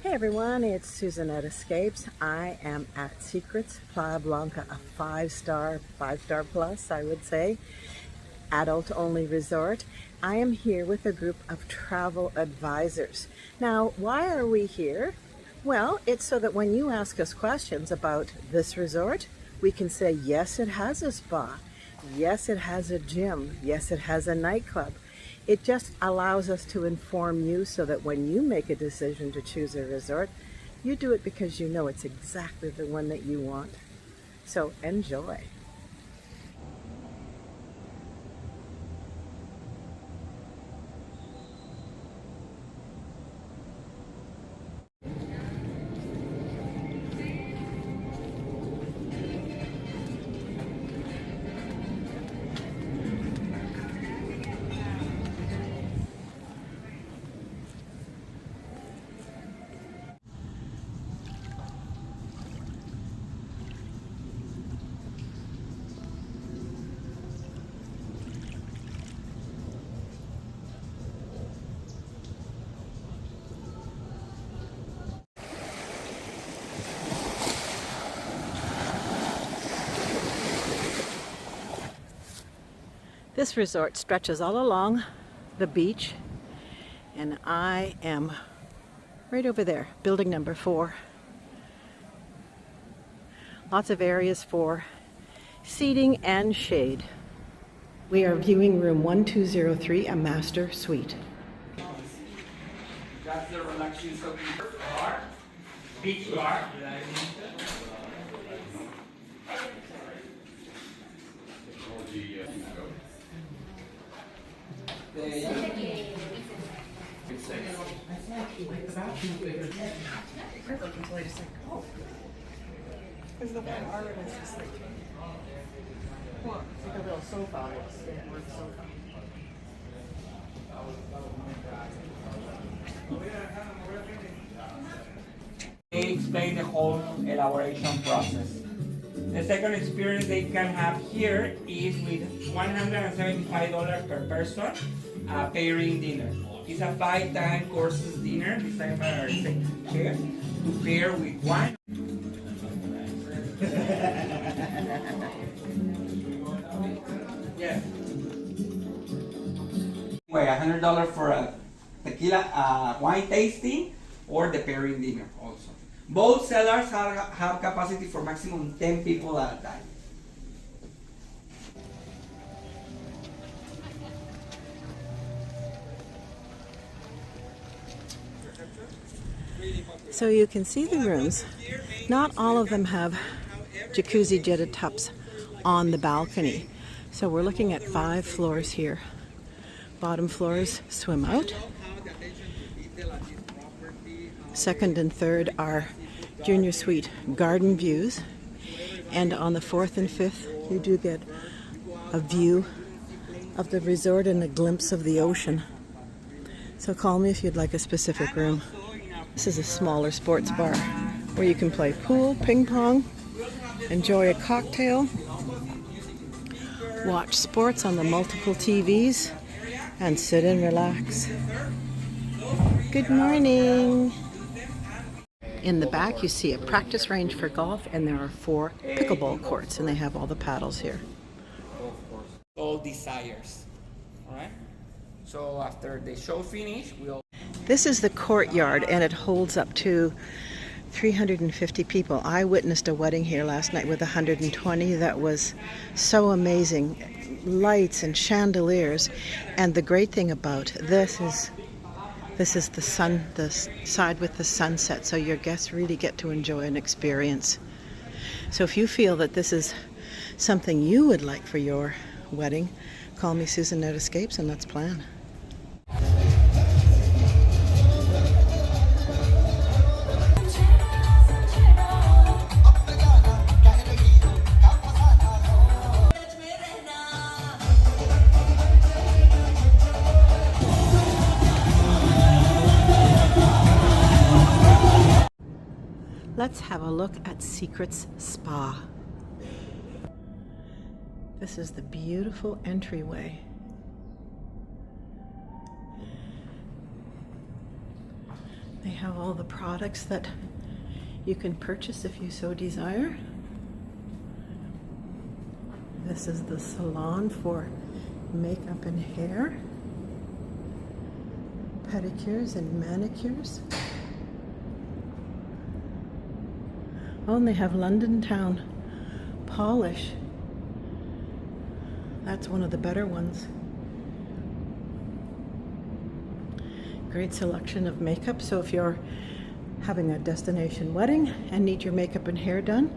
Hey everyone, it's Susanette Escapes. I am at Secrets Playa Blanca, a five-star plus, I would say, adult-only resort. I am here with a group of travel advisors. Now, why are we here? Well, it's so that when you ask us questions about this resort, we can say, yes, it has a spa. Yes, it has a gym. Yes, it has a nightclub. It just allows us to inform you so that when you make a decision to choose a resort, you do it because you know it's exactly the one that you want. So enjoy. This resort stretches all along the beach, and I am right over there, building number 4. Lots of areas for seating and shade. We are viewing room 1203, a master suite. That's the relaxation bar, beach bar. Because the one art is just like, well, it's like a little sofa. They explain the whole elaboration process. The second experience they can have here is with $175 per person, pairing dinner. It's a 5-time courses dinner designed by our executive chef to pair with wine. Yes. Anyway, $100 for a tequila wine tasting or the pairing dinner also. Both cellars have capacity for maximum 10 people at a time. So you can see the rooms. Not all of them have jacuzzi jetted tubs on the balcony. So we're looking at 5 floors here. Bottom floors swim out. Second and third are junior suite garden views. And on the 4th and 5th, you do get a view of the resort and a glimpse of the ocean. So call me if you'd like a specific room. This is a smaller sports bar where you can play pool, ping pong, enjoy a cocktail, watch sports on the multiple TVs, and sit and relax. Good morning. In the back you see a practice range for golf, and there are 4 pickleball courts, and they have all the paddles here. All desires. Alright? So after the show finish, we'll... This is the courtyard, and it holds up to 350 people. I witnessed a wedding here last night with 120. That was so amazing. Lights and chandeliers. And the great thing about this is the side with the sunset, so your guests really get to enjoy an experience. So if you feel that this is something you would like for your wedding, call me Susanette Escapes and let's plan. Let's have a look at Secrets Spa. This is the beautiful They have all the products that you can purchase if you so desire. This is the salon for makeup and hair, pedicures and manicures. Oh, and they have London Town polish. That's one of the better ones. Great selection of makeup. So if you're having a destination wedding and need your makeup and hair done,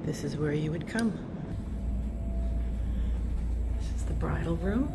this is where you would come. This is the bridal room.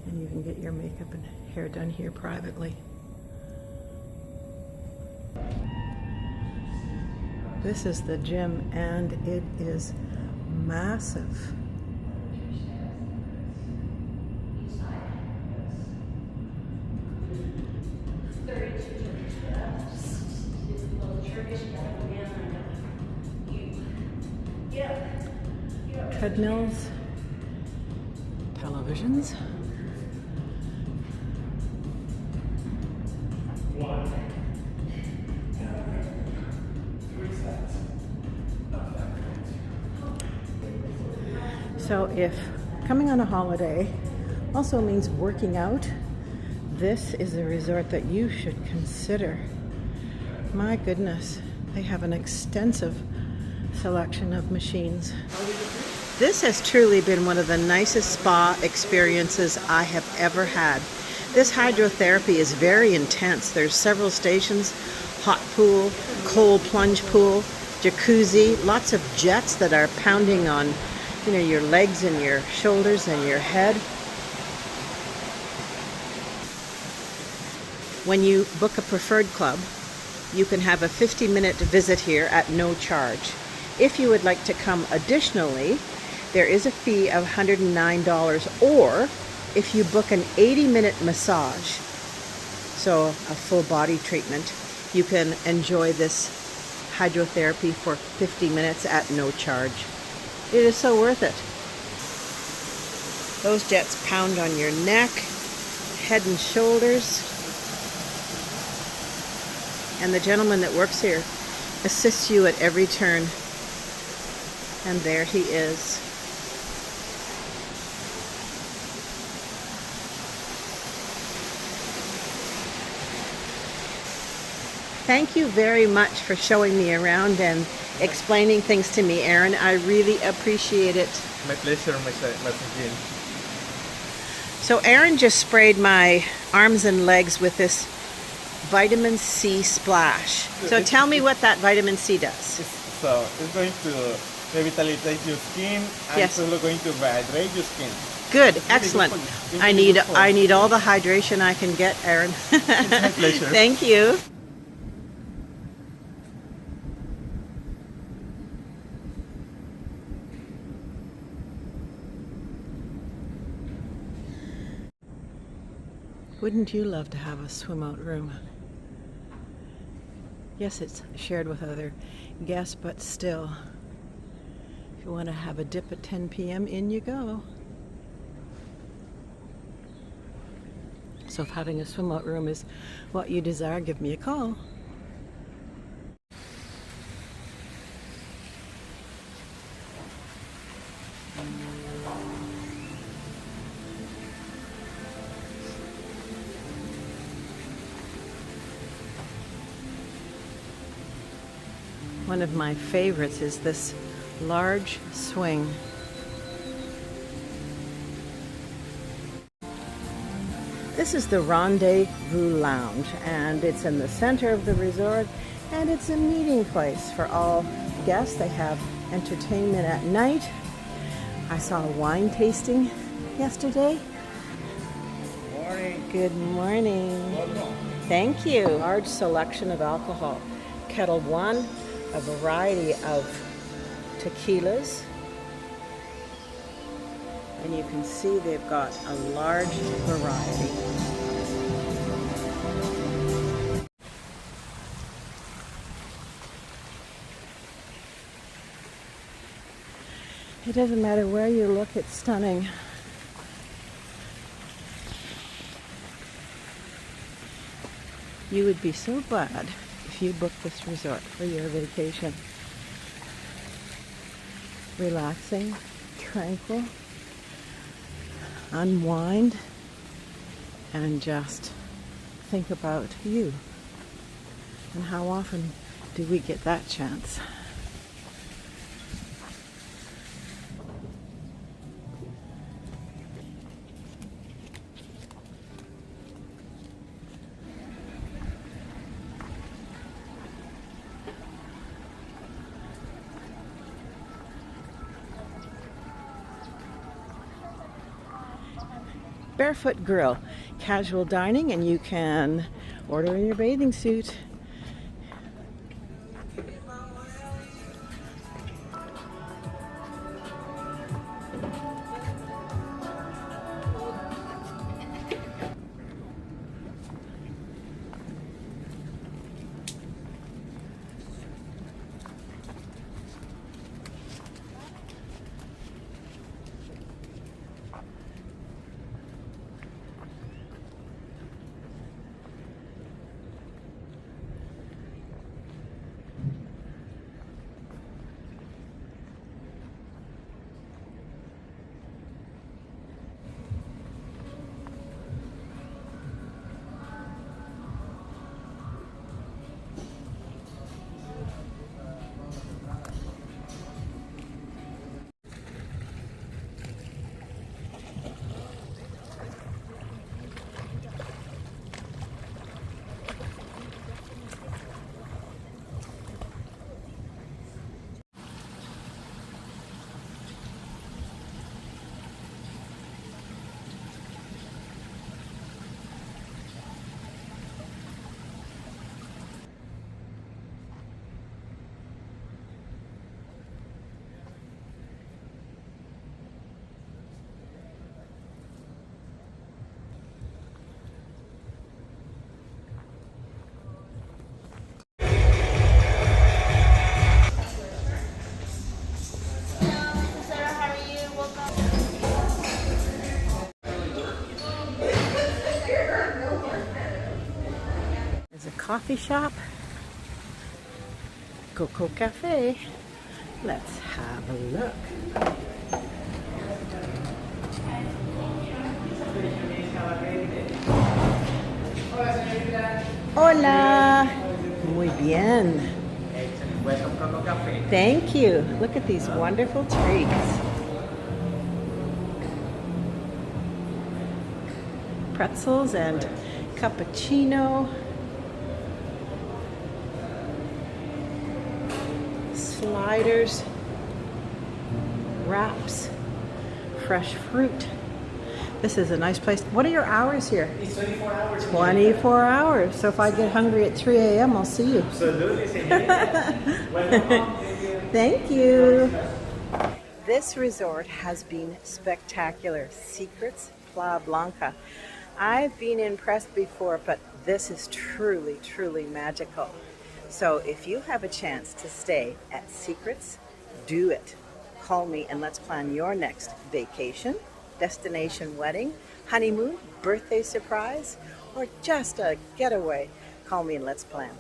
And you can get your makeup and hair done here privately. This is the gym, and it is massive. Treadmills, televisions. So if coming on a holiday also means working out, this is a resort that you should consider. My goodness, they have an extensive selection of machines. This has truly been one of the nicest spa experiences I have ever had. This hydrotherapy is very intense. There's several stations, hot pool, cold plunge pool, jacuzzi, lots of jets that are pounding on, you know, your legs and your shoulders and your head. When you book a preferred club, you can have a 50-minute visit here at no charge. If you would like to come additionally, there is a fee of $109, or if you book an 80-minute massage, so a full body treatment, you can enjoy this hydrotherapy for 50 minutes at no charge. It is so worth it. Those jets pound on your neck, head and shoulders, and the gentleman that works here assists you at every turn. And there he is. Thank you very much for showing me around and explaining things to me, Aaron. I really appreciate it. My pleasure, Jean. So Aaron just sprayed my arms and legs with this vitamin C splash. So tell me what that vitamin C does. So it's going to revitalize your skin, and yes, it's also going to hydrate your skin. Good, excellent. I need all the hydration I can get, Aaron. It's my pleasure. Thank you. Wouldn't you love to have a swim out room? Yes, it's shared with other guests, but still, if you want to have a dip at 10 p.m., in you go. So if having a swim out room is what you desire, give me a call. One of my favorites is this large swing. This is the Rendezvous Lounge, and it's in the center of the resort, and it's a meeting place for all guests. They have entertainment at night. I saw a wine tasting yesterday. Morning. Good morning. Welcome. Thank you. Large selection of alcohol. Kettle One, a variety of tequilas, and you can see they've got a large variety. It doesn't matter where you look, it's stunning. You would be so glad if you booked this resort for your vacation. Relaxing, tranquil, unwind, and just think about you. And how often do we get that chance? Barefoot Grill, casual dining, and you can order in your bathing suit. There's a coffee shop, Coco Cafe. Let's have a look. Hola. Muy bien. Welcome Coco Cafe. Thank you. Look at these wonderful treats. Pretzels and cappuccino. Sliders. Wraps. Fresh fruit. This is a nice place. What are your hours here? It's 24 hours. 24 hours. So if I get hungry at 3 a.m., I'll see you. Absolutely, señorita. Welcome. Thank you. This resort has been spectacular. Secrets, Playa Blanca. I've been impressed before, but this is truly, truly magical. So if you have a chance to stay at Secrets, do it. Call me and let's plan your next vacation, destination wedding, honeymoon, birthday surprise, or just a getaway. Call me and let's plan.